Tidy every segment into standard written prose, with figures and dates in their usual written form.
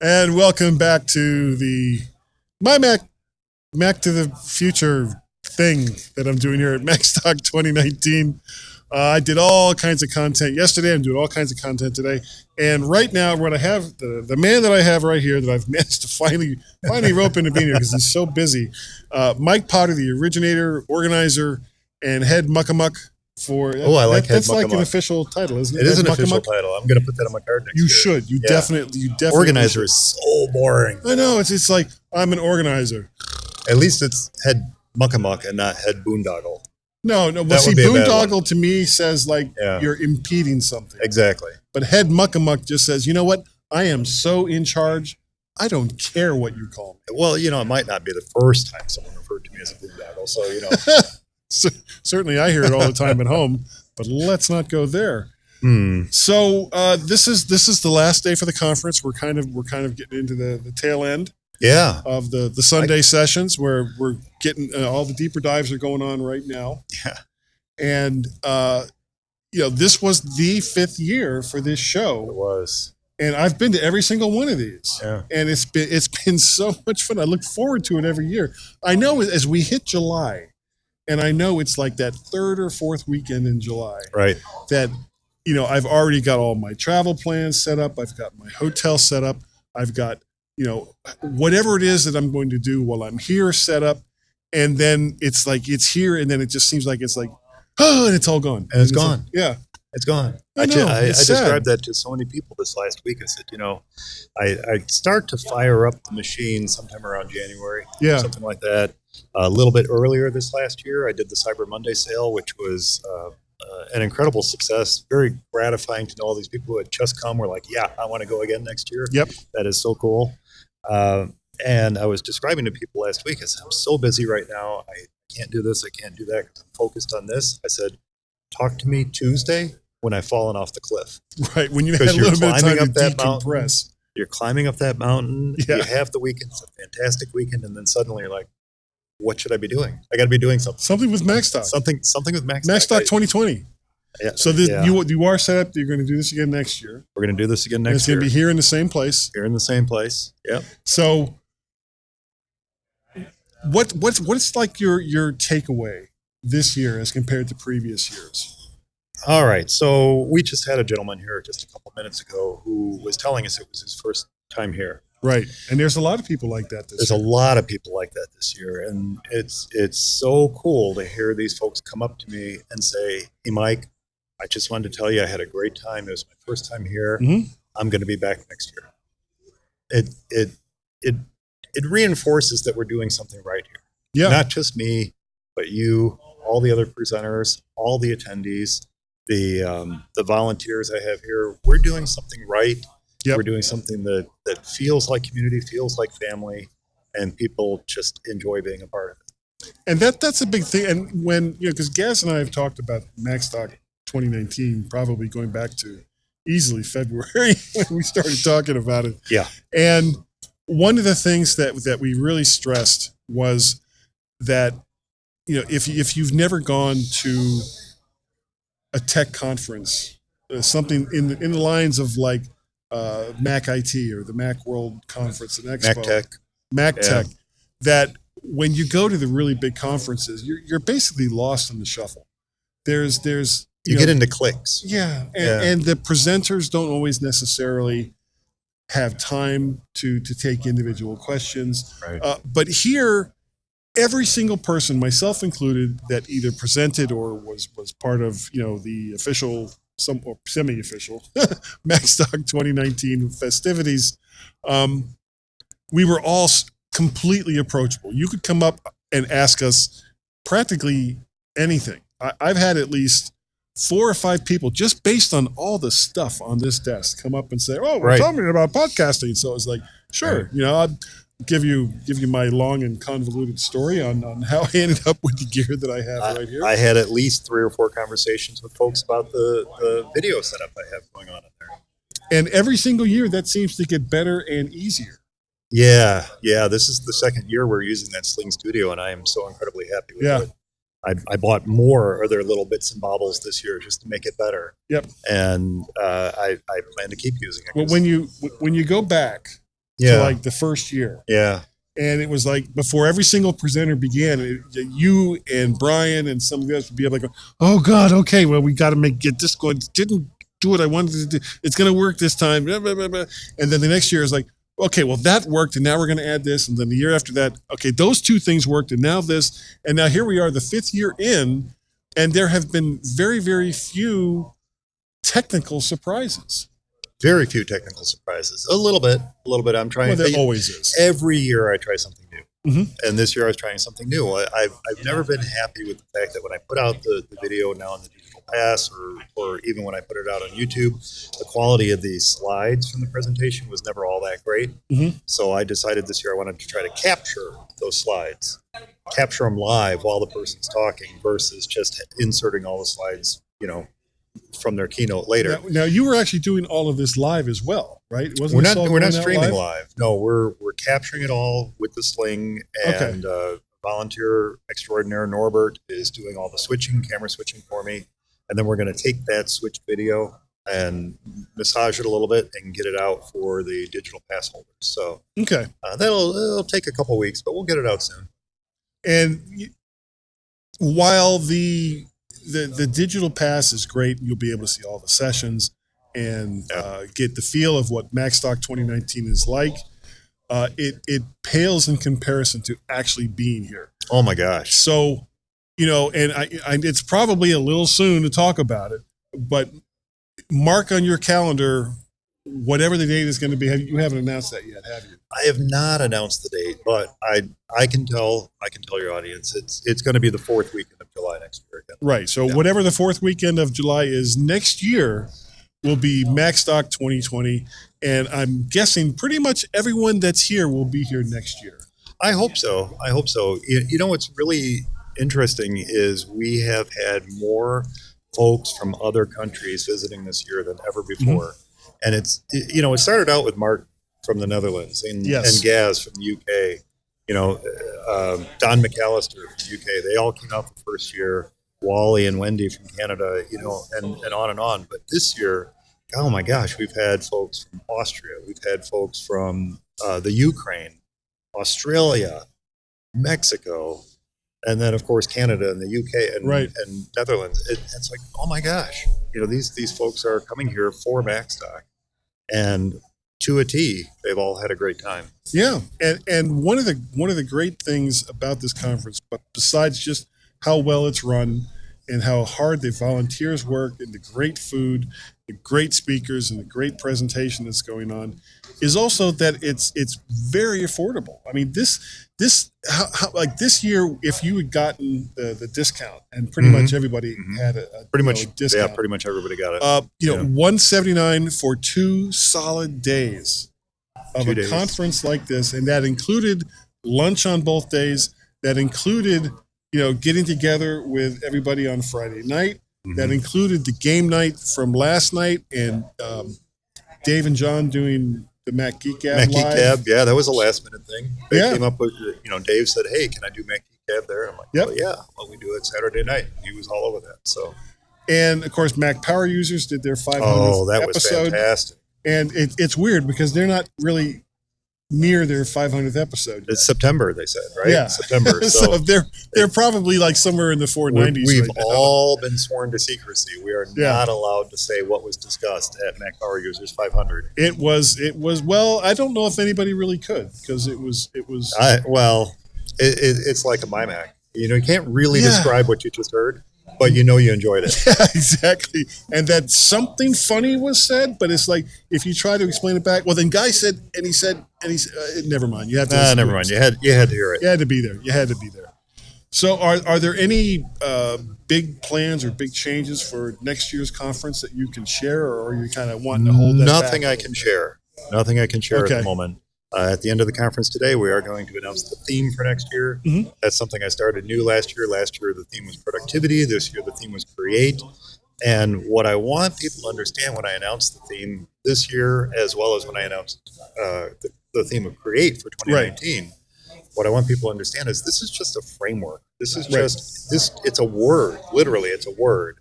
And welcome back to the my Mac to the Future thing that I'm doing here at Macstock 2019. I did all kinds of content yesterday. I'm doing all kinds of content today. And right now, what I have the man that I have right here that I've managed to finally rope into being here because he's so busy. Mike Potter, the originator, organizer, and head muck-amuck for Oh, I like head that's like an muck-amuck. official title, isn't it? It is Head an official muck-amuck? title. I'm going to put that on my card next You year. should. You Yeah. definitely Organizer should. is so boring. I know it's like I'm an organizer. At least it's head muck-amuck and not head boondoggle. No. Well, That see, would be a bad one. boondoggle to me says like Yeah. you're impeding something. Exactly. But head muck-amuck just says, you know what? I am so in charge. I don't care what you call me. Well, it might not be the first time someone referred to me as a boondoggle. So, Certainly, I hear it all the time at home. But let's not go there. hmm. So this is the last day for the conference. We're kind of getting into the tail end Yeah. of the Sunday sessions where we're getting all the deeper dives are going on right now. Yeah. And this was the 5th year for this It show, was. and I've been to every single one of these. Yeah. And it's been so much fun. I look forward to it every year. I know as we hit July, and I know it's like that 3rd or 4th weekend in July Right. that I've already got all my travel plans set up. I've got my hotel set up. I've got whatever it is that I'm going to do while I'm here set up, and then it's like it's here, and then it just seems like it's like and it's all gone. And it's like, gone. yeah. It's gone. I know, I it's sad. described that to so many people this last week. I said, I start to fire up the machine sometime around January, Yeah. something like that. A little bit earlier this last year, I did the Cyber Monday sale, which was an incredible success. Very gratifying to know all these people who had just come were like, yeah, I want to go again next year. Yep. That is so cool. And I was describing to people last week, I said, I'm so busy right now. I can't do this. I can't do that because I'm focused on this. I said, talk to me Tuesday when I've fallen off the cliff. Right. When you had a Because you're little bit of time climbing to up that mountain. decompress. You're climbing up that mountain. Yeah. You have the weekend. It's a fantastic weekend. And then suddenly you're like, what should I be doing? I got to be doing something. Something with Macstock. Something with Macstock. Macstock 2020. Yeah. So you are set up. You're going to do this again next year. We're going to do this again And next it's going year. to be here in the same place. Here in the same place. Yep. So what's like your takeaway this year as compared to previous years? All right. So we just had a gentleman here just a couple minutes ago who was telling us it was his first time here. Right. And there's a lot of people like that There's a lot of people like that this year, and it's so cool to hear these folks come up to me and say, "Hey, Mike, I just wanted to tell you I had a great time. It was my first time here. Mhm. I'm going to be back next year." It reinforces that we're doing something right here. Yeah. Not just me, but you, all the other presenters, all the attendees, the volunteers I have here. We're doing something right. Yep. We're doing something that feels like community, feels like family, and people just enjoy being a part of it. And that's a big thing. And when, because Gaz and I have talked about Macstock 2019, probably going back to easily February when we started talking about it. Yeah. And one of the things that we really stressed was that, if you've never gone to a tech conference, something in the lines of like Mac IT or the Mac World Conference, an expo, Mac Tech. that when you go to the really big conferences, you're basically lost in the shuffle. There's You get into cliques. yeah, Yeah. and the presenters don't always necessarily have time to take individual questions. Right. But here, every single person, myself included, that either presented or was part of the official or semi-official Macstock 2019 festivities, we were all completely approachable. You could come up and ask us practically anything. I've had at least 4 or 5 people, just based on all the stuff on this desk, come up and say, "Oh, Right. tell me about podcasting." So it's like, sure, I'd give you my long and convoluted story on how I ended up with the gear that I have right here. I had at least 3 or 4 conversations with folks about the video setup I have going on in there. And every single year, that seems to get better and easier. Yeah. This is the second year we're using that Sling Studio, and I am so incredibly happy with it. I bought more other little bits and baubles this year just to make it better. Yep. And I plan to keep using it. Well, when you go back to Yeah. like the first year. Yeah. And it was like before every single presenter began, you and Brian and some of the others would be like, "Oh God, okay, well we got to get this going. Didn't do what I wanted to do. It's going to work this time." Blah, blah, blah, blah. And then the next year is like, "Okay, well that worked, and now we're going to add this." And then the year after that, okay, those two things worked, and now this, and now here we are, the 5th year in, and there have been very, very few technical surprises. Very few technical surprises. A little bit. I'm trying. Well, there always is. Every year I try something new. Mm-hmm. And this year I was trying something new. I've never been happy with the fact that when I put out the video now in the digital pass, or even when I put it out on YouTube, the quality of the slides from the presentation was never all that great. Mm-hmm. So I decided this year I wanted to try to capture those slides, capture them live while the person's talking versus just inserting all the slides, from their keynote later. Now you were actually doing all of this live as well, right? We're not streaming live. No, we're capturing it all with the sling, and volunteer extraordinaire Norbert is doing all the camera switching for me, and then we're going to take that switched video and massage it a little bit and get it out for the digital pass holders. So okay, it'll take a couple weeks, but we'll get it out soon. And while the digital pass is great, you'll be able to see all the sessions and get the feel of what Macstock 2019 is like. It pales in comparison to actually being here. Oh my gosh! So, and I it's probably a little soon to talk about it, but mark on your calendar whatever the date is going to be. You haven't announced that yet, have you? I have not announced the date, but I can tell your audience it's going to be the 4th weekend of July next year again. Right. So whatever the 4th weekend of July is next year will be Macstock 2020, and I'm guessing pretty much everyone that's here will be here next year. I hope so. What's really interesting is we have had more folks from other countries visiting this year than ever before. Mm-hmm. And it started out with Mark from the Netherlands and Gaz from the UK, Don McAllister from the UK. They all came out the first year, Wally and Wendy from Canada, and on and on. But this year, oh my gosh, we've had folks from Austria. We've had folks from the Ukraine, Australia, Mexico, and then, of course, Canada and the UK and Netherlands. It's like, oh my gosh, these folks are coming here for Macstock. And to a T, they've all had a great time. Yeah, and one of the great things about this conference, but besides just how well it's run and how hard the volunteers work and the great food, the great speakers, and the great presentation that's going on, is also that it's very affordable. I mean, this year, if you had gotten the discount, and pretty much everybody had a discount. Yeah, pretty much everybody got it. $179 for 2 solid days of a conference like this, and that included lunch on both days. That included getting together with everybody on Friday night. Mm-hmm. That included the game night from last night, and Dave and John doing the Mac Geek Gab live. Yeah, that was a last minute thing. They came up with, Dave said, "Hey, can I do Mac Geek Gab there?" I'm like, "Yep, well, we do it Saturday night." He was all over that. So, and of course, Mac Power Users did their 500th episode. Was fantastic. And it's weird because they're not really near their 500th episode yet. It's September, they said, right? Yeah, September. So they're probably like somewhere in the 490s. We've all been sworn to secrecy. We are not allowed to say what was discussed at Mac Power Users 500. It was well, I don't know if anybody really could, because it was. It's like a MyMac. You can't really describe what you just heard, but you enjoyed it. Yeah, exactly. And that something funny was said, but it's like, if you try to explain it back, well, then Guy said, and he said, never mind. You have to. Never mind. You had to hear it. You had to be there. So are there any big plans or big changes for next year's conference that you can share, or are you kind of wanting to hold that Nothing back I can share. Nothing I can share at the moment. At the end of the conference today, we are going to announce the theme for next year. Mm-hmm. That's something I started new last year. Last year, the theme was productivity. This year, the theme was create. And what I want people to understand when I announce the theme this year, as well as when I announced the theme of create for 2019, what I want people to understand is this is just a framework. This is just it's a word. Literally, it's a word.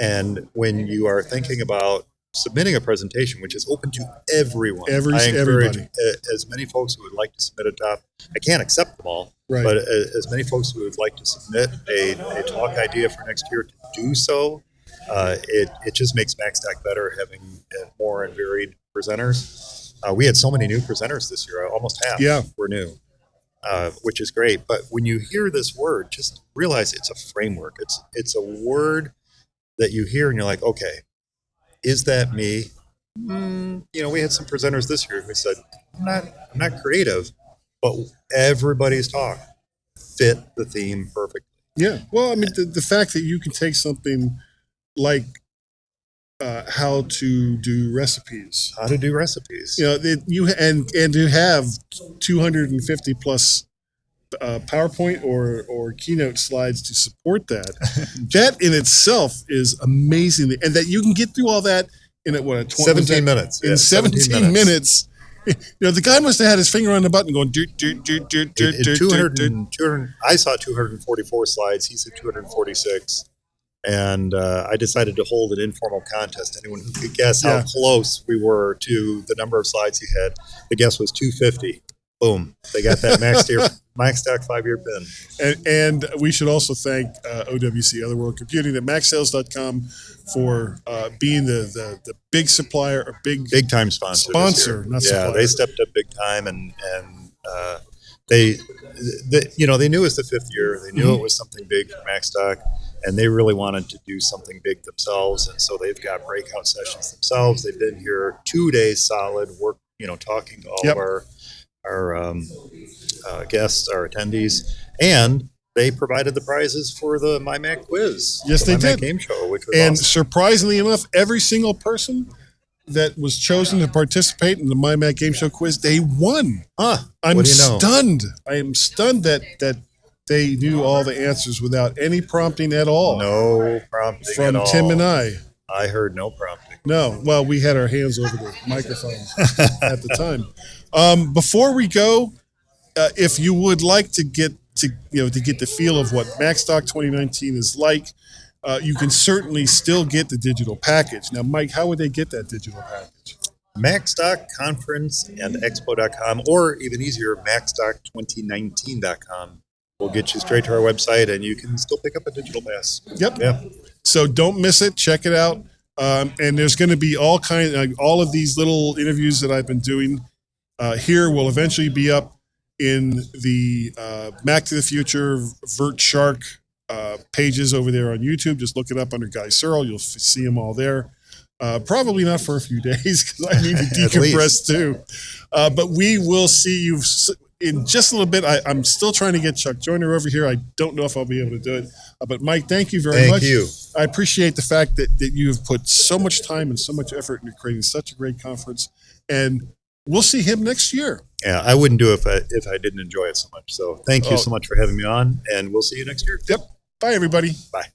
And when you are thinking about submitting a presentation, which is open to everyone. I encourage Everybody. as many folks who would like to submit a top. I can't accept them all, Right. but as many folks who would like to submit a talk idea for next year to do so. It just makes Macstock better having more and varied presenters. We had so many new presenters this year. Almost half were new, which is great. But when you hear this word, just realize it's a framework. It's a word that you hear and you're like, okay, is that me? We had some presenters this year who said, I'm not creative, but everybody's talk fit the theme perfectly. Yeah. Well, I mean, the fact that you can take something like how to do recipes. And to have 250 plus PowerPoint or Keynote slides to support that. That in itself is amazing, and that you can get through all that in 17 minutes. In 17 minutes. The guy must have had his finger on the button going. 200. I saw 244 slides. He said 246. And I decided to hold an informal contest. Anyone who could guess how close we were to the number of slides he had, the guess was 250. Boom. They got that Macstock 5-year pin. And we should also thank OWC, Other World Computing, at MacSales.com for being the big supplier, or big time sponsor. Not supplier. They stepped up big time, and they knew it was the 5th year. They knew it was something big for Macstock, and they really wanted to do something big themselves. And so they've got breakout sessions themselves. They've been here 2 days solid, talking to all of our guests, our attendees, and they provided the prizes for the MyMac quiz. Yes, they did. Game show, which was and awesome. Surprisingly enough, every single person that was chosen to participate in the MyMac Game Show quiz, they won. I'm stunned. I am stunned that they knew all the answers without any prompting at all. No prompting from at all. Tim and I. I heard no prompting. No. Well, we had our hands over the microphones at the time. Before we go, if you would like to get the feel of what Macstock 2019 is like, you can certainly still get the digital package. Now, Mike, how would they get that digital package? Macstock Conference and Expo.com, or even easier, Macstock2019.com will get you straight to our website, and you can still pick up a digital pass. Yep. Yeah. So don't miss it. Check it out. And there's going to be all of these little interviews that I've been doing here will eventually be up in the Mac to the Future Vert Shark pages over there on YouTube. Just look it up under Guy Searle. You'll see them all there. Probably not for a few days because I need to decompress too. But we will see you in just a little bit. I'm still trying to get Chuck Joyner over here. I don't know if I'll be able to do it. But Mike, thank you very much. Thank you. I appreciate the fact that you have put so much time and so much effort into creating such a great conference. And we'll see him next year. Yeah, I wouldn't do it if I didn't enjoy it so much. So thank you so much for having me on, and we'll see you next year. Yep. Bye, everybody. Bye.